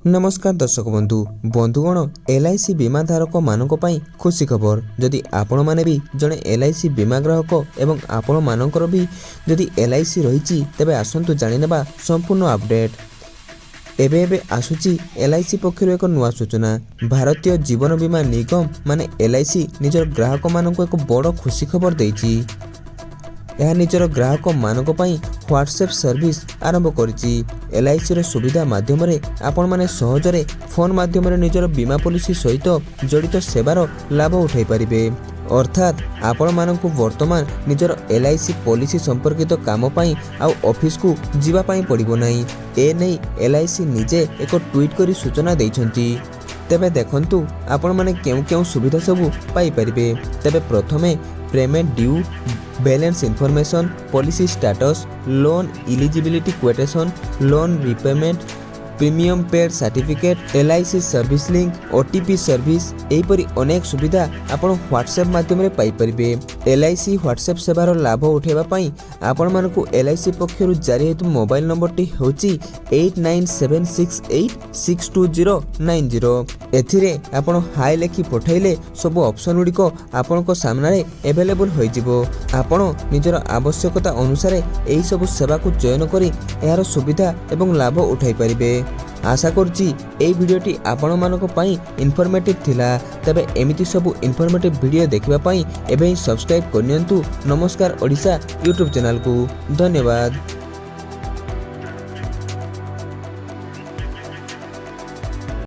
नमस्कार दर्शक बंधु बंधुगण LIC बीमा धारक मानक पई खुशी खबर। जदि आपण माने भी जने LIC बीमा ग्राहक एवं आपण मानकर भी जदि LIC रहिछि तबे आसंतु जानि नेबा संपूर्ण अपडेट। एबे आसुची LIC पक्षरु एक नुआ सूचना। भारतीय जीवन बीमा निगम माने LIC निजर ग्राहक मानक एक बड़ खुशी खबर देछि। यह निजर ग्राहक मानक पई व्हाट्सएप सर्विस आरंभ करिछि। LIC रो सुविधा माध्यम रे आपण माने सहजरे फोन माध्यम रे निजर बीमा पॉलिसी सहित जड़ित सेवार लाभ उठाई परिबे। अर्थात आपण मानकु वर्तमान निजर LIC पॉलिसी संपर्कित काम पई आ ऑफिस को जीवा पई पड़िबो नाही। ए नै LIC निजे एक ट्वीट करी सूचना दैछंती। तेबे देखंतु आपण माने केउ सुविधा सब पाई परिबे। तेबे प्रथमे payment due, balance information, policy status, loan eligibility quotation, loan repayment, premium paid certificate, LIC service link, OTP service एपरी अनेक सुविधा आपण व्हाट्सएप माध्यम रे पाई परिबे। LIC व्हाट्सएप सेवार लाभ उठेबा पई आपण मानकु LIC पक्षरु जारी हेतु मोबाइल नंबर टी होची 8976862090। एथिरे आपण हाय लेखि पठाइले सब ऑप्शन गुडी को आपण को सामने रे अवेलेबल होई जिवो। आपण निजर आवश्यकता अनुसार एही सब सेवा को चयन करी यार सुविधा एवं लाभ उठाई परिबे। आशा करछि एई वीडियोटी आपण मानक पई इन्फॉर्मेटिव थिला। तबे एमिति सब इन्फॉर्मेटिव वीडियो देखिबा पई एबे सब्सक्राइब करनियंतु नमस्कार ओडिशा यूट्यूब चैनल को। धन्यवाद।